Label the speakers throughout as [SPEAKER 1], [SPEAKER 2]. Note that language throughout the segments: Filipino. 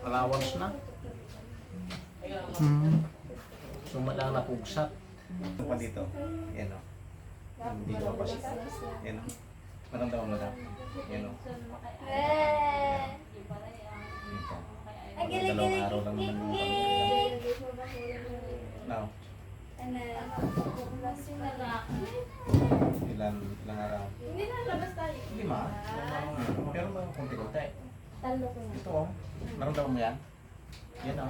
[SPEAKER 1] Allowance na. Suma lang na pugsat.
[SPEAKER 2] Pa dito. Yan o. Hindi ko pa siya. Yan o. Maramdaman mo lang. Yan o. Dito. Dalawang araw lang naman yung now. Ilang araw?
[SPEAKER 3] Hindi na labas tayo.
[SPEAKER 2] 5. Pero mga konti-konti.
[SPEAKER 3] Talo ko na.
[SPEAKER 2] Ito o. Maramdaman mo yan? Yan o.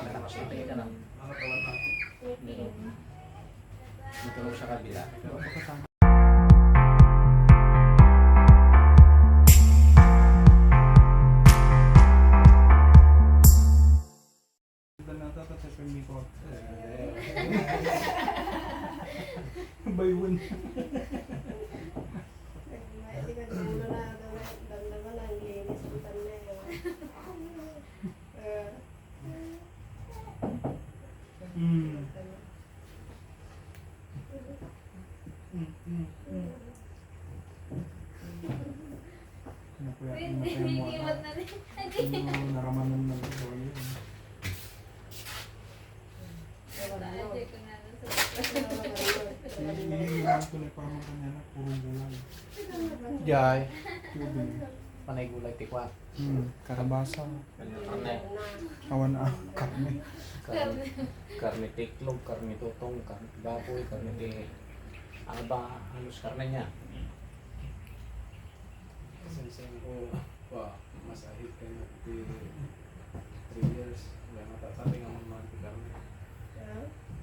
[SPEAKER 2] Nakasuti ka na. Dito lang sa kabila. Pero pagkasama.
[SPEAKER 4] By one.
[SPEAKER 3] Biniwat na rin.
[SPEAKER 4] Naramanan ng ito. Hinihingan ko na parang kanya na puro gulay.
[SPEAKER 1] Jai.
[SPEAKER 4] Tubig.
[SPEAKER 1] Panay gulay tikwat.
[SPEAKER 4] Karabasa.
[SPEAKER 1] Karne.
[SPEAKER 4] Awan na karne.
[SPEAKER 1] Karne tiklog, karne tutong, karne baboy, karne di... Ano ba halos karne niya?
[SPEAKER 4] Kasi ko pa masahit kayo di 3 years. Wala matasabi nga mga karne.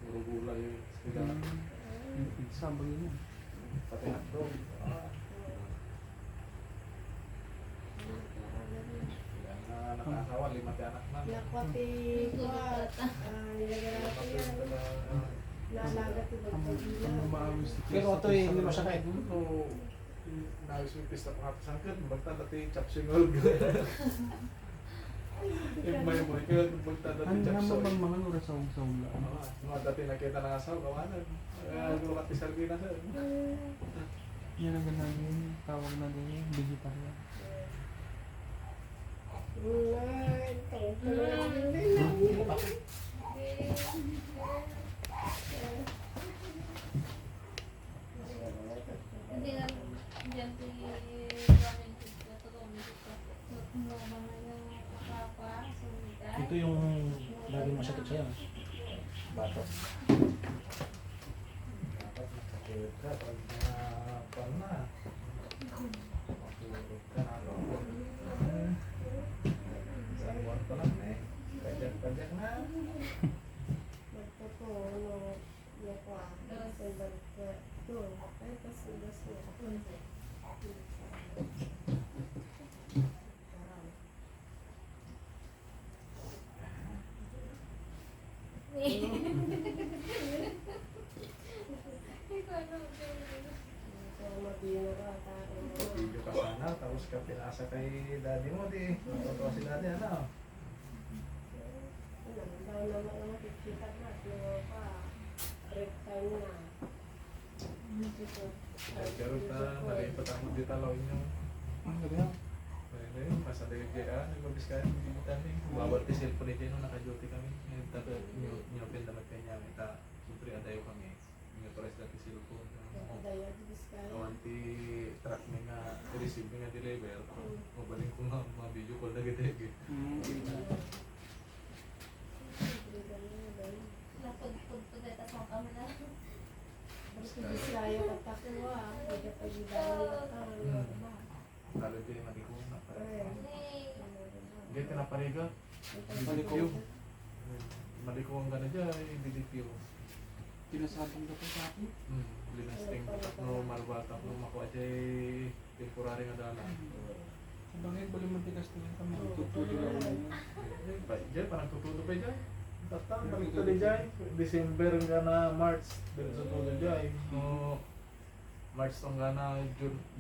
[SPEAKER 4] Puro gulay yung sigara. Pizza ba yun? Pati hotdog. Nakakawa, 5 anak na.
[SPEAKER 3] Nakwati ko nalagat yung
[SPEAKER 1] Pero ito hindi masakit.
[SPEAKER 4] Nais mo pista pa sa sangkot, bagta dati chapsingol. May mo kaya bagta dati chapsingol. Ano naman mga rasaw-saw lang. Mga dati nakita na asaw kawanan. Gulo ka pisal gina sa. Yan ang ganang tawag na din, vegetarian.
[SPEAKER 3] Hindi na dyan si
[SPEAKER 1] Ito yung laging masakit sa'yo. Bato.
[SPEAKER 4] Dapat nakatulog ka pag pan na. Matulog ka na ako. Isang buwan pa lang eh. Pajak-pajak na. Video ka sana, tapos ka pinasa kay daddy mo di. Natutuwa si daddy ano? Pero ta, nalipat ako di talawin yung masa dari JA, nagbabis ka yung tani. Bawal ti cellphone ni Jeno, naka-duty kami. Nyopin dapat kanya, ita, siyempre adayo kami. Motorized dati cellphone. Kawan ti truck ni nga, receive ni nga deliver. Mabaling ko nga, mga video call na gede. Kalau dia maliko na pare. Dia pinapariga. Maliko. Maliko ang gana dyan, BDPO.
[SPEAKER 5] Pinasabong ka pa sa akin?
[SPEAKER 4] Linasting normal bata no makuha dyan temporary nga dala.
[SPEAKER 5] Sabangay, bali matigas na lang kami. Tutulog ako na yun.
[SPEAKER 4] Dyan, parang tutulog pa dyan. Tatang, balik to dyan. December nga na March. Pero sa tulo dyan. No, March tong nga na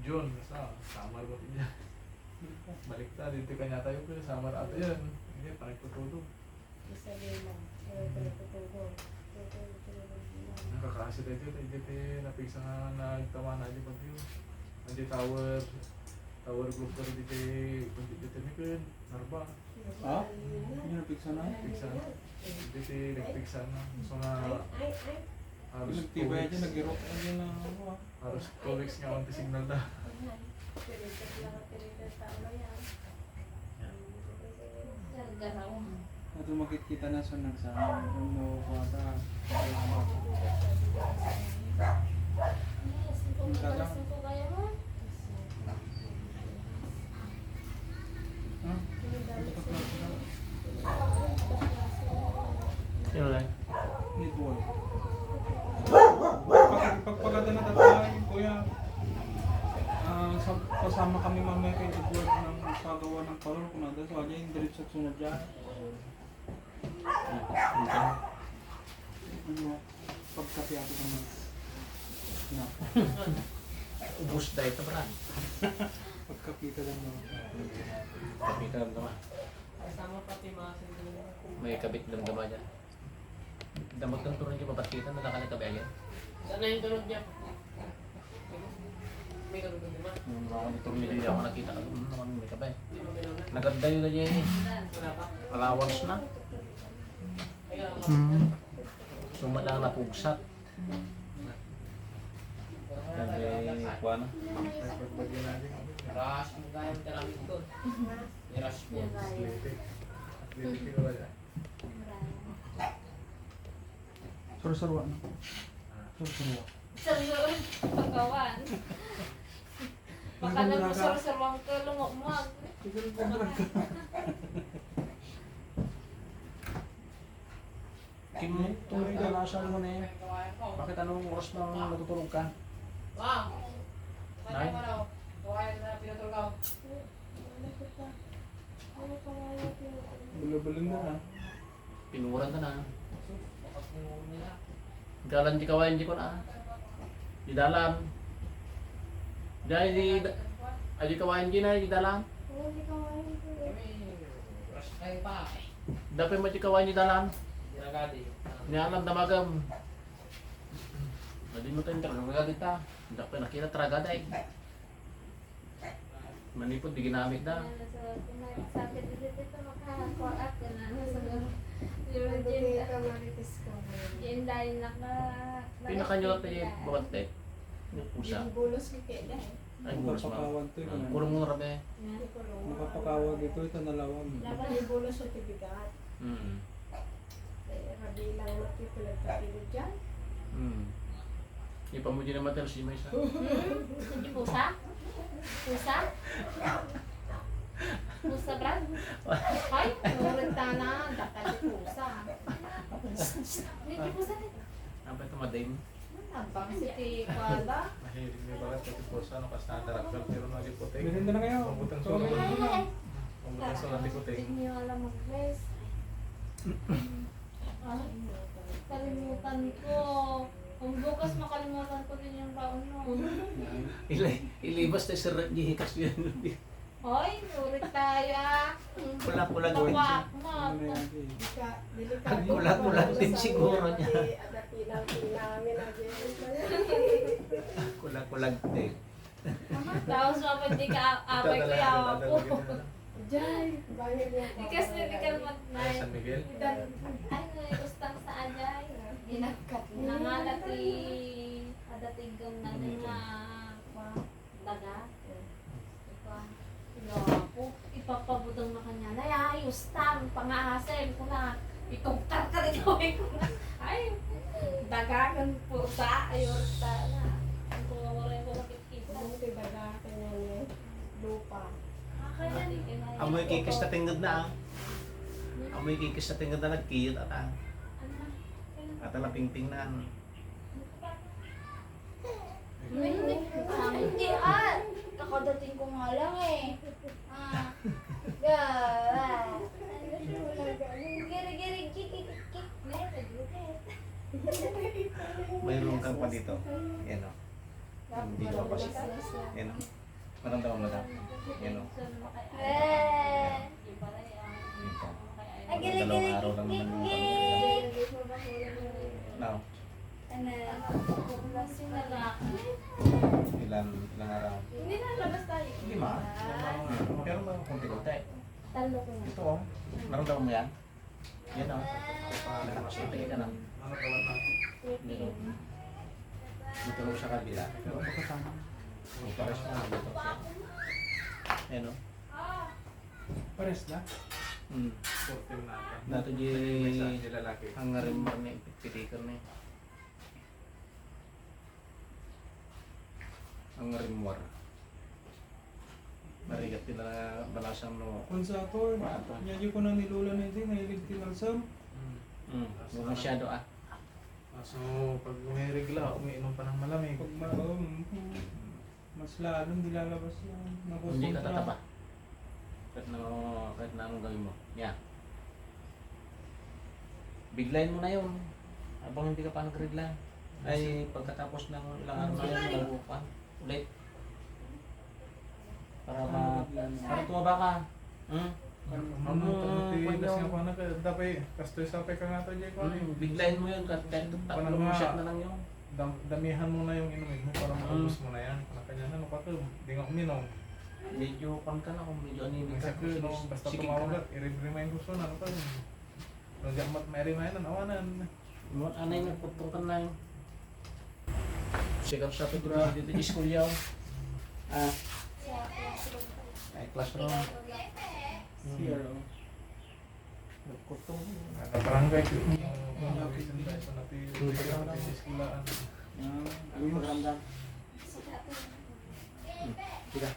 [SPEAKER 4] June. Summer mo dyan. Balik ta, dito kanya tayo pero summer ato yan. Hindi, parang tutulog. Nakakasi dito, dito napisa nga nagtawa na dito pag yun. Nandiyo tower group ko dito, dito ni Ken, Narba.
[SPEAKER 1] Ah?
[SPEAKER 5] electric sana.
[SPEAKER 4] Pigsa. Hindi si electric sana. So nga, halos 2
[SPEAKER 5] Nagtibay
[SPEAKER 4] weeks.
[SPEAKER 5] dyan, nag-irok ka dyan na ano ah.
[SPEAKER 4] Halos 2 weeks nga on signal na.
[SPEAKER 3] Garaw.
[SPEAKER 5] Ito makikita na sa nagsama. Ano ko ata. Ha?
[SPEAKER 1] Yun lang.
[SPEAKER 5] Need one. Pagpaganda na tatay, kuya. Kasama kami mamaya kay Edward ng pagawa ng parol. Kung nandun sa kanya, yung diretso at sunod dyan. Ano, pagkapi ako naman. Na,
[SPEAKER 1] Ubus na ito pa.
[SPEAKER 5] pagkapita lang naman.
[SPEAKER 1] Kabit na damdaman.
[SPEAKER 6] Kasama pati mga sundalo.
[SPEAKER 1] May kabit na damdaman niya. Damag ng turun niya mapatitan na nakalit ka ba yan?
[SPEAKER 6] Saan na yung tunog niya? May tunog din naman.
[SPEAKER 1] Nung ako nitong nilili ako nakita ka doon naman may kabay.
[SPEAKER 6] Hindi mo ginawa na.
[SPEAKER 1] Naganda yun na niya eh.
[SPEAKER 6] Wala pa.
[SPEAKER 1] Allowance na.
[SPEAKER 6] Kaya ako.
[SPEAKER 1] Suma lang napugsat. Kasi kuha na.
[SPEAKER 4] Pagbagyan natin.
[SPEAKER 6] Rush mo kaya yung talamig ko. I-rush mo.
[SPEAKER 4] Athletic. Athletic ko wala.
[SPEAKER 5] Saro-saro ano? Saro-saro.
[SPEAKER 3] Sarong pagkawan. Baka na mo sarong ka lumokmag.
[SPEAKER 1] Kim, tuloy ka nasa mo na eh. Bakit anong oras na natutulog ka?
[SPEAKER 6] Wow!
[SPEAKER 1] Nay?
[SPEAKER 6] Kaya mo raw. Kaya na pinatulog.
[SPEAKER 5] Bula-bulan na ha.
[SPEAKER 1] Pinuran ka na.
[SPEAKER 6] Bukas mo nila.
[SPEAKER 1] Galan di kawain di ko na. Di dalam. Di di kawain di na di dalam.
[SPEAKER 6] Kami, rush kayo pa.
[SPEAKER 1] Dapat mo di kawain di dalam.
[SPEAKER 6] Ginagadi.
[SPEAKER 1] Ni alam damagam. Madi mo tayo talaga dita. Dapat nakita tragada eh. Manipod di ginamit na.
[SPEAKER 3] Sakit dito makakuha ka na. Jinday naka.
[SPEAKER 1] Pinakanyulak na yung bawat tek. Yung pusa.
[SPEAKER 3] Bulos ko kaya.
[SPEAKER 1] Ay, buros ma.
[SPEAKER 5] Napapakawan to ito.
[SPEAKER 1] Kurang mo rabe.
[SPEAKER 5] Napapakawan dito ito nalawang.
[SPEAKER 3] Dapat yung bulos sa tibigat. Rabi lang magpipulag kapilid dyan.
[SPEAKER 1] Ipamuji naman tayo si Maysa.
[SPEAKER 3] Hindi pusa? Pusa? Pusa, Brad? Ay, nurita na. Dapat yung pusa. Hindi pusa din.
[SPEAKER 1] Apa ito madim?
[SPEAKER 3] Abang si Tikwala.
[SPEAKER 4] Mahilig may balat pati pulsa no kas standard akal pero no liputing.
[SPEAKER 5] Meron na kayo.
[SPEAKER 4] Pambutan
[SPEAKER 5] So,
[SPEAKER 4] sa
[SPEAKER 3] Ay,
[SPEAKER 4] pambutan sa liputing.
[SPEAKER 3] hindi nyo alam mag-rest. Kalimutan ko. Kung bukas makalimutan ko din yung baon nun.
[SPEAKER 1] Ilibas tayo sa gihikas yun.
[SPEAKER 3] Hoy, nurit tayo ah.
[SPEAKER 1] Kulang-kulang din siya.
[SPEAKER 3] Tawak mo.
[SPEAKER 5] ano na yan eh.
[SPEAKER 1] Kulang-kulang din siguro niya. Kulang-kulang din.
[SPEAKER 3] Tapos mapag di ka apay ko yawa po.
[SPEAKER 7] Jai, bayad niya.
[SPEAKER 3] Ikas na di ka matnay.
[SPEAKER 4] San Miguel.
[SPEAKER 3] Ay, naikustang sa ajay.
[SPEAKER 7] Ginagkat niya.
[SPEAKER 3] Nangalati. Adating kong nanin na daga. Ilapo. Ipapabudang na kanya. Nayayos tang pangahasin ko na. Itungkar ka rin gawin ko na. Ay, dagagan pusa. Ayun, na. Ang kumawarin ko nakikita.
[SPEAKER 7] Buti baga kanya niya. Lupa.
[SPEAKER 3] Kaya di ka na.
[SPEAKER 1] Amoy kikis na tingad na ah. Amoy kikis na tingad na nagkiyot at ah. At napingping na.
[SPEAKER 7] Hindi ah. Kakadating ko nga lang eh. Ah. Giri-giri kikikikik.
[SPEAKER 2] Mayroon kang pa dito. Yan o. Hindi ko pa siya. Yan o. Maramdaman mo lang. Yan o.
[SPEAKER 7] Eh.
[SPEAKER 2] Dalawang araw lang naman yung Now, ilang araw.
[SPEAKER 3] Hindi na labas tayo.
[SPEAKER 2] 5. Pero konti-konti.
[SPEAKER 3] Talo ko na.
[SPEAKER 2] Ito o. Naramdaman mo yan?
[SPEAKER 1] Yan o. Sige ka lang.
[SPEAKER 4] Ano tawag na?
[SPEAKER 1] Dito. Dito lang sa kabila. Pares na dito siya. Yan o.
[SPEAKER 5] Pares na?
[SPEAKER 1] Hmm.
[SPEAKER 4] 14 na.
[SPEAKER 1] Dato
[SPEAKER 4] May isa,
[SPEAKER 1] di
[SPEAKER 4] di lalaki.
[SPEAKER 1] hangarin mo na pitikan na eh. Hangarin mo. Marigat nila balasang no.
[SPEAKER 5] Kung sa ako, nyadyo ko nang nilula na ito, nahilig tinalsam.
[SPEAKER 1] Huwag masyado ah.
[SPEAKER 4] So, pag may regla, umiinom pa ng malamig.
[SPEAKER 5] Pag mas lalong dilalabas yan.
[SPEAKER 1] Hindi ka tataba. Kahit na anong gawin mo. Yan. Biglayin mo na yun. Habang hindi ka pa nag-regla. Ay pagkatapos ng ilang araw na yun, lagupan. Ulit. Para tumaba ka.
[SPEAKER 4] Ano, tigas nga pa na ka. Dapat, kastoy sapay ka nga to, Jay.
[SPEAKER 1] Biglayin mo yun kahit tatlong shot na lang yun.
[SPEAKER 4] Damihan mo na yung inumin mo para maubos mo na yan. Kanya ano pa to, di nga uminom.
[SPEAKER 1] Medyo pan ka na kung medyo anemic ka.
[SPEAKER 4] Kasi no, basta
[SPEAKER 1] Sikip
[SPEAKER 4] tumawag
[SPEAKER 1] ka na.
[SPEAKER 4] ka, i-remind ko siya na ano pa yun. Nung diyan may remind na, awanan.
[SPEAKER 1] Anay nagputong ka na yun. Sigaw sa ito dito di school yaw. Ah, ay classroom.
[SPEAKER 5] CRO.
[SPEAKER 1] Nagputong.
[SPEAKER 4] Nakabarangay ko. Nakabisan tayo sa natin. Sa eskulaan.
[SPEAKER 1] Ang program dan. Tiga.